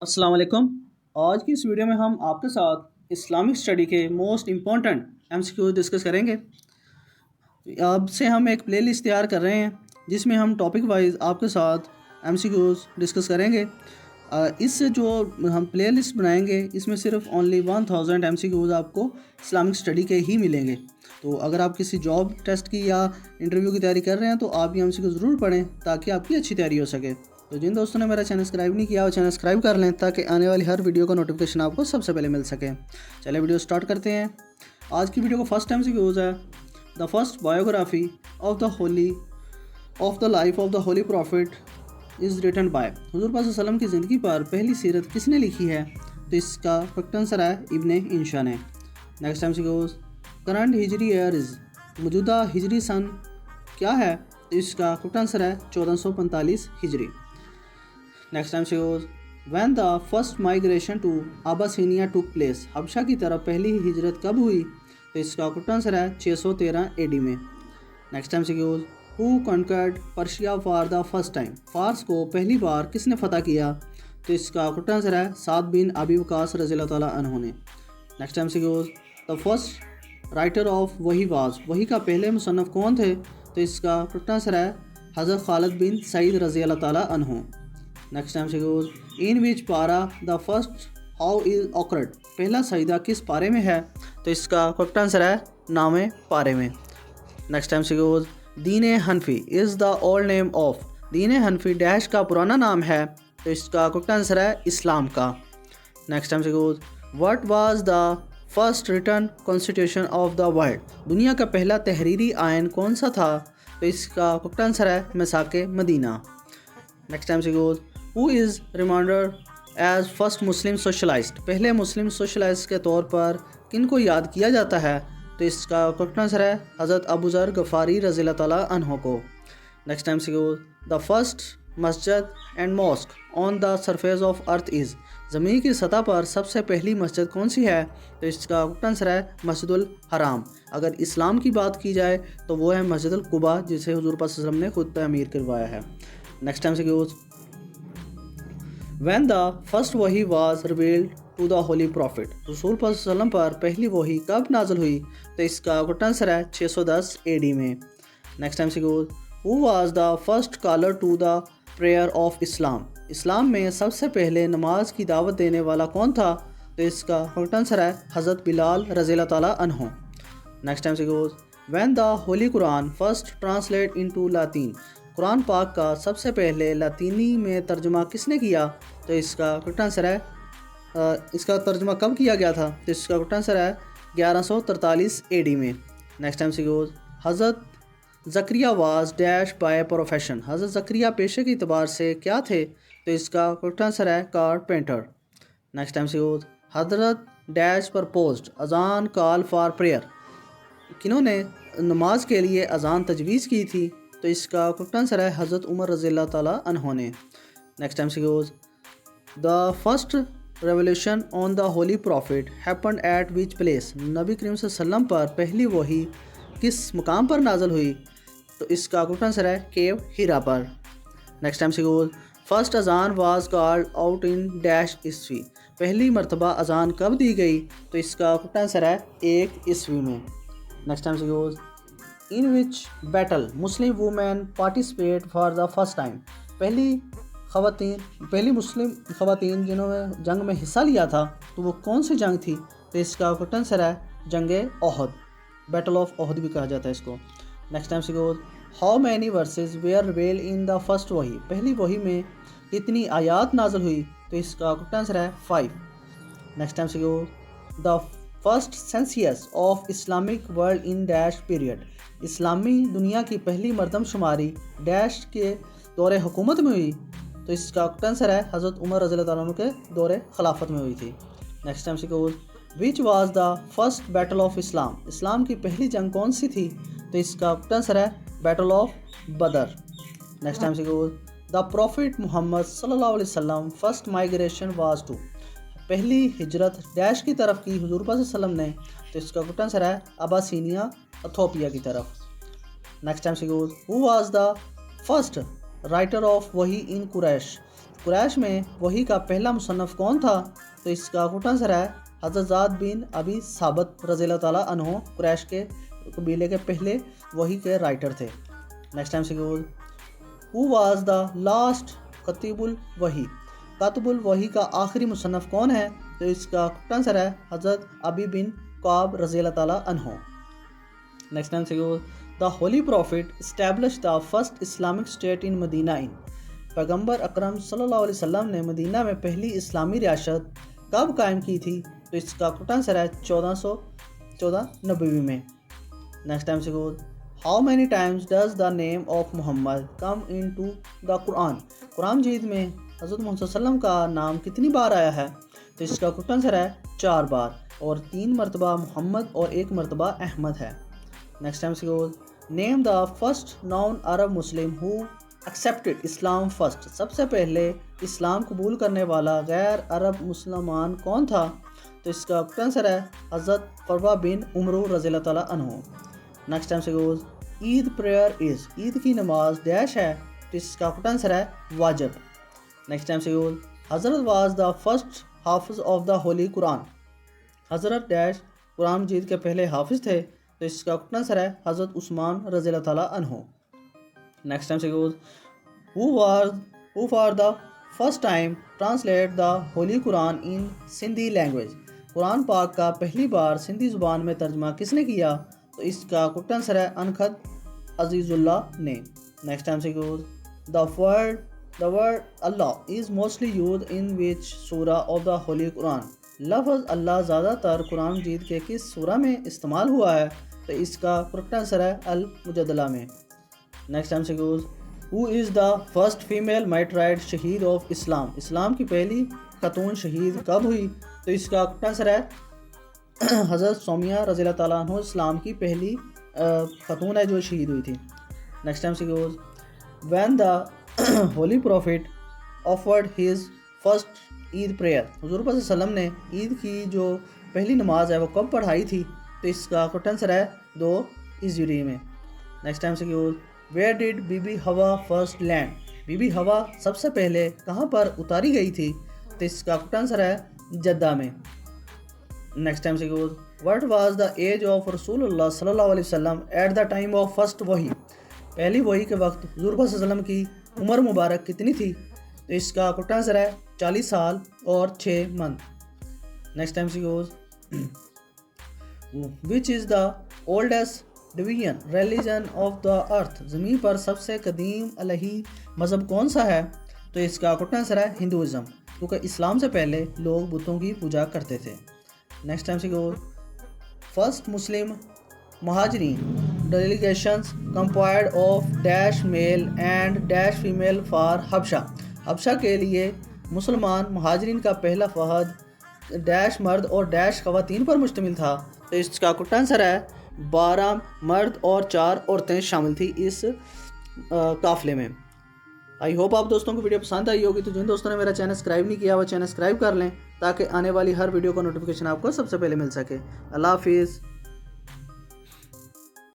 السلام علیکم۔ آج کی اس ویڈیو میں ہم آپ کے ساتھ اسلامک اسٹڈی کے most important M C Qs discuss کریں گے۔ اب سے ہم ایک پلے لسٹ تیار کر رہے ہیں جس میں ہم ٹاپک وائز آپ کے ساتھ ایم سی کیوز ڈسکس کریں گے۔ اس سے جو ہم پلے لسٹ بنائیں گے اس میں صرف اونلی 1000 ایم سی کیوز آپ کو اسلامک اسٹڈی کے ہی ملیں گے۔ تو اگر آپ کسی جاب ٹیسٹ کی یا انٹرویو کی تیاری کر رہے ہیں تو آپ یہ ایم سی کیوز ضرور پڑھیں تاکہ آپ کی اچھی تیاری ہو سکے۔ تو جن دوستوں نے میرا چینل سبسکرائب نہیں کیا وہ چینل سبسکرائب کر لیں تاکہ آنے والی ہر ویڈیو کا نوٹیفیکیشن آپ کو سب سے پہلے مل سکے۔ چلے ویڈیو سٹارٹ کرتے ہیں۔ آج کی ویڈیو کا فرسٹ ٹائم سے یوز ہے the first biography of the life of the holy profit is written by. حضور پاک صلی اللہ علیہ وسلم کی زندگی پر پہلی سیرت کس نے لکھی ہے؟ تو اس کا کریکٹ آنسر ہے ابن انشا نے۔ نیکسٹ ٹائم سے یوز کرنٹ ہجری ایئر از، موجودہ ہجری سن کیا ہے؟ تو اس کا کریکٹ آنسر ہے 1445 ہجری۔ نیکسٹ ٹائم سے use when the first migration to Abyssinia took place, حبشہ کی طرف پہلی ہجرت کب ہوئی؟ تو اس کا کریکٹ آنسر ہے 613 اے ڈی میں۔ نیکسٹ ٹائم سے is who conquered Persia for the first time, فارس کو پہلی بار کس نے فتح کیا؟ تو اس کا کریکٹ آنسر ہے سعد بن ابی وقاص رضی اللہ تعالیٰ عنہ نے۔ نیکسٹ ٹائم سے use the first writer of وحی واز، وحی کا پہلے مصنف کون تھے؟ تو اس کا کریکٹ آنسر ہے حضرت خالد بن سعید رضی اللہ تعالیٰ عنہ۔ نیکسٹ ٹائم سے یوز ان وچ پارا دا فرسٹ ہاؤ از اوکرڈ، پہلا سجدہ کس پارے میں ہے؟ تو اس کا کریکٹ آنسر ہے نام پارے میں۔ نیکسٹ ٹائم سے یوز دین حنفی is the old name of, دین حنفی ڈیش کا پرانا نام ہے؟ تو اس کا کریکٹ آنسر ہے اسلام کا۔ نیکسٹ ٹائم سے use what was the first return constitution of the world, دنیا کا پہلا تحریری آئین کون سا تھا؟ تو اس کا کریکٹ آنسر ہے میثاق مدینہ۔ نیکسٹ ٹائم سے is who is reminder as first مسلم سوشلائسٹ، پہلے مسلم سوشلائسٹ کے طور پر کن کو یاد کیا جاتا ہے؟ تو اس کا کریکٹ آنسر ہے حضرت ابو ذر غفاری رضی اللہ تعالیٰ عنہ کو۔ نیکسٹ ٹائم سے یوز دا فرسٹ مسجد and mosque on the surface of earth is, زمین کی سطح پر سب سے پہلی مسجد کون سی ہے؟ تو اس کا کریکٹ آنسر ہے مسجد الحرام۔ اگر اسلام کی بات کی جائے تو وہ ہے مسجد القباء جسے حضور پاک صلی اللہ علیہ وسلم نے خود تعمیر کروایا ہے۔ نیکسٹ ٹائم سے یوز وین دا فرسٹ وحی was revealed to the holy prophet, رسول پاک صلی اللہ علیہ وسلم پر پہلی وحی کب نازل ہوئی؟ تو اس کا کریکٹ آنسر ہے 610 اے ڈی میں۔ نیکسٹ ٹائم سے is who was the first caller to the prayer of Islam, اسلام میں سب سے پہلے نماز کی دعوت دینے والا کون تھا؟ تو اس کا کریکٹ آنسر ہے حضرت بلال رضی اللہ تعالیٰ عنہ۔ نیکسٹ ٹائم سے use when the holy Quran first translate into Latin, قرآن پاک کا سب سے پہلے لاطینی میں ترجمہ کس نے کیا؟ تو اس کا کریکٹ آنسر ہے اس کا ترجمہ کب کیا گیا تھا؟ تو اس کا کریکٹ آنسر ہے 1143 اے ڈی میں۔ نیکسٹ ٹائم سے یوز حضرت زکریا واز ڈیش بائی پروفیشن، حضرت زکریا پیشے کے اعتبار سے کیا تھے؟ تو اس کا کریکٹ آنسر ہے کارپینٹر۔ نیکسٹ ٹائم سے یوز حضرت ڈیش پرپوزڈ اذان کال فار پریئر، کنہوں نے نماز کے لیے اذان تجویز کی تھی؟ تو اس کا کریکٹ آنسر ہے حضرت عمر رضی اللہ تعالیٰ عنہ نے۔ نیکسٹ ٹائم سے use the first revolution on the holy prophet happened at which place, نبی کریم صلی اللہ علیہ وسلم پر پہلی وحی کس مقام پر نازل ہوئی؟ تو اس کا کریکٹ آنسر ہے کیو ہیرا پر۔ نیکسٹ ٹائم سے یوز فرسٹ اذان was called out in dash عیسوی، پہلی مرتبہ اذان کب دی گئی؟ تو اس کا کریکٹ آنسر ہے 1 عیسوی میں۔ نیکسٹ ٹائم سے use in which battle Muslim women participate for the first time, پہلی مسلم خواتین جنہوں نے جنگ میں حصہ لیا تھا تو وہ کون سی جنگ تھی؟ تو اس کا کریکٹ آنسر ہے جنگ احد، بیٹل آف احد بھی کہا جاتا ہے اس کو۔ نیکسٹ ٹائم سے use how many verses were revealed in the first وحی، پہلی وحی میں کتنی آیات نازل ہوئی؟ تو اس کا کریکٹ آنسر ہے 5۔ نیکسٹ ٹائم سے use the first census of Islamic world in dash period, اسلامی دنیا کی پہلی مردم شماری ڈیش کے دور حکومت میں ہوئی؟ تو اس کا کریکٹ آنسر ہے حضرت عمر رضی اللہ تعالیٰ عنہ کے دور خلافت میں ہوئی تھی۔ نیکسٹ ٹائم سے is which was the first battle of Islam, اسلام کی پہلی جنگ کون سی تھی؟ تو اس کا کریکٹ آنسر ہے battle of Badr. Next time سے یوز دا پروفٹ محمد صلی اللہ علیہ وسلم فرسٹ مائیگریشن واز ٹو، پہلی ہجرت ڈیش کی طرف کی حضور پاک صلی اللہ علیہ وسلم نے؟ تو اس کا کریکٹ آنسر ہے اباسینیا ایتھوپیا کی طرف۔ نیکسٹ ٹائم سے is who was the first writer of وحی ان قریش، قریش میں وحی کا پہلا مصنف کون تھا؟ تو اس کا کٹ آنسر ہے حضرت زید بن ابی ثابت رضی اللہ تعالیٰ عنہ قریش کے قبیلے کے پہلے وحی کے رائٹر تھے۔ نیکسٹ ٹائم سے ہو واز دا لاسٹ کتیب الوحی، کاتب الوحی کا آخری مصنف کون ہے؟ تو اس کا کٹ آنسر ہے حضرت ابی بن کعب رضی اللہ تعالیٰ عنہ۔ نیکسٹ ٹائم سے the holy prophet establish the first Islamic state in Medina in, پیغمبر اکرم صلی اللہ علیہ وسلم نے مدینہ میں پہلی اسلامی ریاست کب قائم کی تھی؟ تو اس کا کٹ آنسر ہے 1414 نبوی میں۔ نیکسٹ ٹائم سے how many times does the name of Muhammad come in to the Quran, قرآن مجید میں حضرت محمد صلی اللہ علیہ وسلم کا نام کتنی بار آیا ہے؟ تو اس کا کٹ آنسر ہے 4 بار، اور 3 مرتبہ محمد اور 1 مرتبہ احمد ہے۔ نیکسٹ ٹائم سے name the first non Arab Muslim who accepted Islam first, سب سے پہلے اسلام قبول کرنے والا غیر عرب مسلمان کون تھا؟ تو اس کا آنسر ہے حضرت فروا بن عمرو رضی اللہ تعالیٰ عنہ۔ نیکسٹ ٹائم سے عید پریئر از، عید کی نماز ڈیش ہے، تو اس کا آنسر ہے واجب۔ نیکسٹ ٹائم سے حضرت واز دا فرسٹ حافظ آف دا ہولی قرآن، حضرت ڈیش قرآن مجید کے پہلے حافظ تھے، تو اس کا آنسر ہے حضرت عثمان رضی اللہ تعالیٰ عنہ۔ نیکسٹ ٹائم سے who for the first time translate the holy Quran in Sindhi language, قرآن پاک کا پہلی بار سندھی زبان میں ترجمہ کس نے کیا؟ تو اس کا کٹ آنسر ہے انخت عزیز اللہ نے۔ نیکسٹ ٹائم سے the word Allah is mostly used in which سورہ of the ہولی قرآن، لفظ اللہ زیادہ تر قرآن مجید کے کس سورہ میں استعمال ہوا ہے؟ تو اس کا کریکٹ آنسر ہے المجادلہ میں۔ نیکسٹ ٹائم سے ہو از دا فرسٹ فیمیل میٹرائڈ شہید آف اسلام، اسلام کی پہلی خاتون شہید کب ہوئی؟ تو اس کا کریکٹ آنسر ہے حضرت سومیہ رضی اللہ تعالیٰ عنہ اسلام کی پہلی خاتون ہے جو شہید ہوئی تھی۔ نیکسٹ ٹائم سے when the holy profit offered his first Eid prayer, حضور صلی اللہ علیہ وسلم نے عید کی جو پہلی نماز ہے وہ کب پڑھائی تھی؟ تو اس کا کریکٹ آنسر ہے 2 ہجری میں۔ نیکسٹ ٹائم سے ویئر ڈیڈ بی بی ہوا فرسٹ لینڈ، بی بی ہوا سب سے پہلے کہاں پر اتاری گئی تھی؟ تو اس کا کریکٹ آنسر ہے جدہ میں۔ نیکسٹ ٹائم سے what was the age of رسول اللہ صلی اللہ علیہ وسلم at the time of first وحی، پہلی وحی کے وقت حضور صلی اللہ علیہ وسلم کی عمر مبارک کتنی تھی؟ تو اس کا کریکٹ آنسر ہے 40 سال اور 6 منتھ۔ نیکسٹ ٹائم سے which is the oldest division religion of the earth, زمین پر سب سے قدیم الہی مذہب کون سا ہے؟ تو اس کا کریکٹ آنسر ہے ہندوازم، کیونکہ اسلام سے پہلے لوگ بتوں کی پوجا کرتے تھے۔ نیکسٹ ٹائم سے فرسٹ مسلم مہاجرین delegations comprised of dash male and dash female for حبشہ، حبشہ کے لیے مسلمان مہاجرین کا پہلا فہد ڈیش مرد اور ڈیش خواتین پر مشتمل تھا، تو اس کا کریکٹ آنسر ہے 12 مرد اور 4 عورتیں شامل تھی اس قافلے میں۔ آئی ہوپ آپ دوستوں کو ویڈیو پسند آئی ہوگی، تو جن دوستوں نے میرا چینل سبسکرائب نہیں کیا وہ چینل سبسکرائب کر لیں تاکہ آنے والی ہر ویڈیو کا نوٹیفیکیشن آپ کو سب سے پہلے مل سکے۔ اللہ حافظ۔